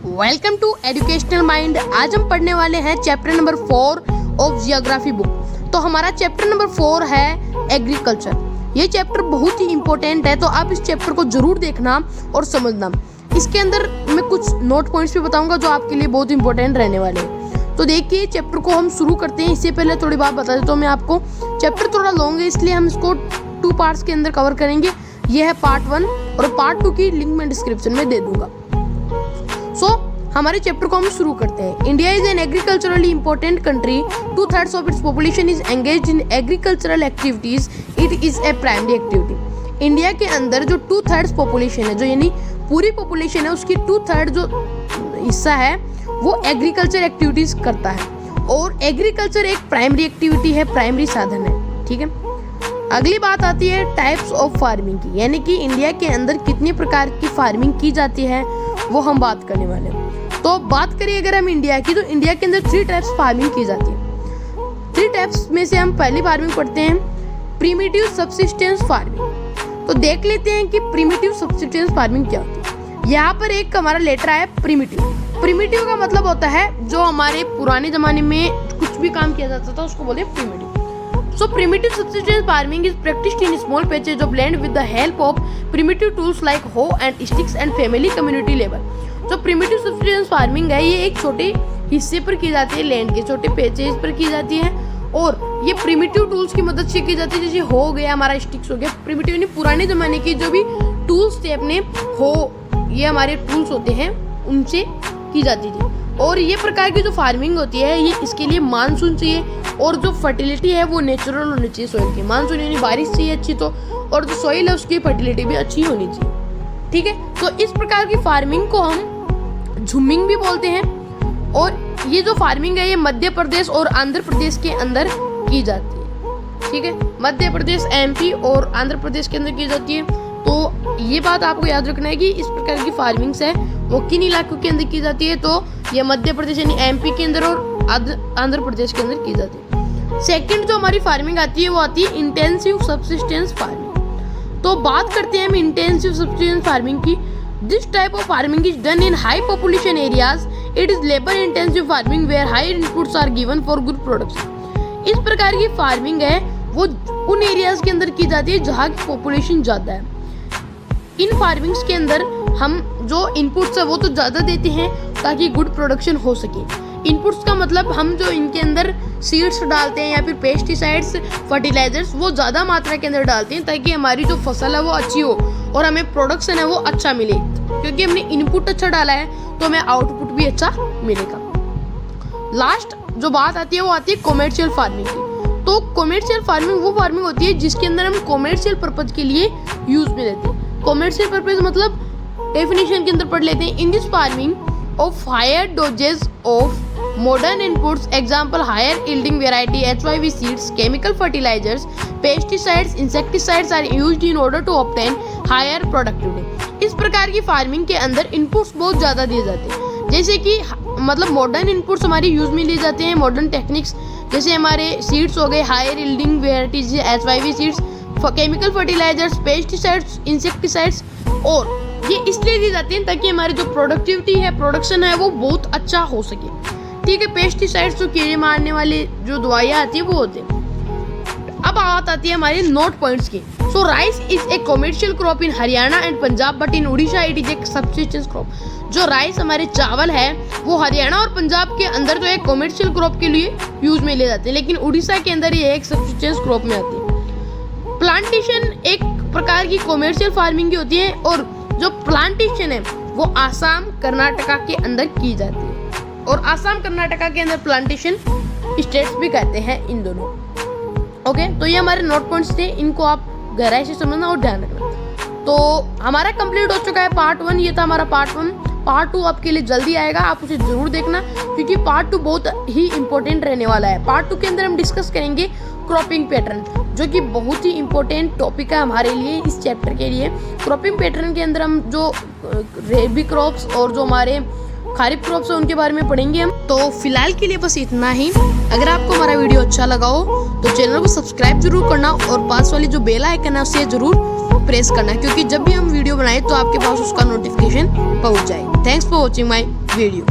Welcome to educational mind. आज हम पढ़ने वाले हैं chapter number 4 of geography book. तो हमारा चैप्टर नंबर 4 है एग्रीकल्चर। ये चैप्टर बहुत ही इंपॉर्टेंट है, तो आप इस चैप्टर को जरूर देखना और समझना। इसके अंदर मैं कुछ नोट पॉइंट्स भी बताऊंगा जो आपके लिए बहुत इंपॉर्टेंट रहने वाले हैं। तो देखिए चैप्टर को हम शुरू करते हैं। इससे पहले थोड़ी बात बता देता हूँ मैं आपको। चैप्टर थोड़ा लॉन्ग है, इसलिए हम इसको 2 पार्ट्स के अंदर कवर करेंगे। ये है पार्ट 1 और पार्ट 2 की लिंक मैं डिस्क्रिप्शन में दे दूंगा। हमारे चैप्टर को हम शुरू करते हैं। India is an agriculturally important country. 2/3 of its population is engaged in agricultural activities. It is A primary activity. India के अंदर जो 2/3 पॉपुलेशन है, जो यानी पूरी पॉपुलेशन है, उसकी 2/3 जो हिस्सा है वो एग्रीकल्चर एक्टिविटीज करता है। और एग्रीकल्चर एक प्राइमरी एक्टिविटी है, प्राइमरी साधन है। ठीक है। अगली बात आती है टाइप्स ऑफ फार्मिंग की, यानी कि इंडिया के अंदर कितने प्रकार की फार्मिंग की जाती है वो हम बात करने वाले हैं। तो बात करें अगर हम इंडिया की, तो इंडिया के अंदर 3 टाइप्स फार्मिंग की जाती है। 3 टाइप्स में से हम पहली फार्मिंग पढ़ते हैं प्रिमिटिव सब्सिस्टेंस फार्मिंग। तो देख लेते हैं कि प्रिमिटिव सब्सिस्टेंस फार्मिंग क्या होती है। यहाँ पर एक हमारा लेटर आया प्रिमिटिव। प्रिमिटिव का मतलब होता है जो हमारे पुराने जमाने में कुछ भी काम किया जाता था उसको बोलते हैं primitive. So primitive subsistence farming is practiced in small patches of land with the help of primitive tools like hoe and sticks and family community labor। जो primitive subsistence farming है ये एक छोटे हिस्से पर की जाती है, लैंड के छोटे पैचेस पर की जाती है और ये प्रिमिटिव टूल्स की मदद से की जाती है। जैसे हो गया हमारा, स्टिक्स हो गया। प्रिमिटिव यानी पुराने जमाने के जो भी टूल्स थे अपने, हो ये हमारे टूल्स होते हैं, उनसे की जाती थी। और ये प्रकार की जो फार्मिंग होती है ये इसके लिए मानसून चाहिए और जो फर्टिलिटी है वो नेचुरल होनी चाहिए सॉइल की। मानसून यानी बारिश चाहिए अच्छी, तो और जो सॉइल है उसकी फर्टिलिटी भी अच्छी होनी चाहिए। ठीक है। तो इस प्रकार की फार्मिंग को हम झूमिंग भी बोलते हैं। और ये जो फार्मिंग है ये मध्य प्रदेश और आंध्र प्रदेश के अंदर की जाती है। ठीक है। मध्य प्रदेश, एमपी और आंध्र प्रदेश के अंदर की जाती है। तो ये बात आपको याद रखना है कि इस प्रकार की फार्मिंग्स है वो किन इलाकों के अंदर की जाती है। तो ये मध्य प्रदेश यानी एमपी के अंदर और आंध्र प्रदेश के अंदर की जाती है। सेकंड जो हमारी फार्मिंग आती है वो आती है इंटेंसिव सब्सिस्टेंस फार्मिंग। तो बात करते हैं हम इंटेंसिव सब्सिस्टेंस फार्मिंग की। This type of farming is done in high population areas. It is labour intensive farming where higher inputs are given for good production. इस प्रकार की फार्मिंग है वो उन एरियाज के अंदर की जाती है जहाँ की पॉपुलेशन ज़्यादा है। इन फार्मिंग्स के अंदर हम जो इनपुट्स है वो तो ज़्यादा देते हैं ताकि गुड प्रोडक्शन हो सके। इनपुट्स का मतलब हम जो इनके अंदर सीड्स डालते हैं या फिर पेस्टिसाइड्स, फर्टिलाइजर्स वो ज़्यादा मात्रा के अंदर डालते हैं ताकि हमारी जो फसल है वो अच्छी हो और हमें प्रोडक्शन है वो अच्छा मिले। क्योंकि हमने इनपुट अच्छा डाला है तो हमें आउटपुट भी अच्छा मिलेगा। लास्ट जो बात आती है वो आती है कॉमर्शियल फार्मिंग की। तो कॉमर्शियल फार्मिंग वो फार्मिंग होती है जिसके अंदर हम कॉमर्शियल पर्पज के लिए यूज में लेते हैं। कॉमर्शियल पर्पज मतलब डेफिनेशन के अंदर पढ़ लेते हैं। In this farming of higher doses of modern inputs, example higher yielding variety HYV seeds, chemical fertilizers, pesticides, insecticides are used in order to obtain higher productivity। इस प्रकार की फार्मिंग के अंदर इनपुट्स बहुत ज़्यादा दिए जाते हैं। जैसे कि मतलब मॉडर्न इनपुट्स हमारे यूज में लिए जाते हैं, मॉडर्न टेक्निक्स जैसे हमारे सीड्स हो गए, higher yielding varieties HYV seeds, chemical fertilisers, pesticides, insecticides. और ये इसलिए दी जाती हैं ताकि हमारी जो प्रोडक्टिविटी है, प्रोडक्शन है वो बहुत अच्छा हो सके। ठीक है। पेस्टिसाइड्स जो कीड़े मारने वाले जो दवाइयाँ आती है वो होते हैं। अब बात आती है हमारे नोट पॉइंट्स की। So rice is a commercial crop in Haryana and Punjab but in Orissa it is a subsistence crop. जो राइस हमारे चावल है वो हरियाणा और पंजाब के अंदर जो है कमर्शियल क्रॉप के लिए यूज में ले जाते हैं, लेकिन उड़ीसा के अंदर ये एक सब्सिस्टेंस क्रॉप में आती है। प्लांटेशन एक प्रकार की कमर्शियल फार्मिंग की होती है और जो प्लांटेशन है वो आसाम कर्नाटका के अंदर की जाती है। और आसाम कर्नाटका के अंदर प्लांटेशन स्टेट्स भी कहते हैं इन दोनों। ओके। तो ये हमारे नोट पॉइंट्स थे, इनको आप गहराई से समझना और ध्यान रखना। तो हमारा कंप्लीट हो चुका है पार्ट 1। ये था हमारा पार्ट 1। पार्ट 2 आपके लिए जल्दी आएगा, आप उसे जरूर देखना क्योंकि पार्ट 2 बहुत ही इंपॉर्टेंट रहने वाला है। पार्ट 2 के अंदर हम डिस्कस करेंगे क्रॉपिंग पैटर्न, जो कि बहुत ही इंपॉर्टेंट टॉपिक है हमारे लिए इस चैप्टर के लिए। क्रॉपिंग पैटर्न के अंदर हम जो रेबी क्रॉप्स और जो हमारे खारिफ क्रॉप्स है उनके बारे में पढ़ेंगे हम। तो फिलहाल के लिए बस इतना ही। अगर आपको हमारा वीडियो अच्छा लगा हो तो चैनल को सब्सक्राइब जरूर करना और पास वाली जो बेल आइकन है उसे जरूर प्रेस करना, क्योंकि जब भी हम वीडियो बनाए तो आपके पास उसका नोटिफिकेशन पहुंच जाए। Thanks for watching my video.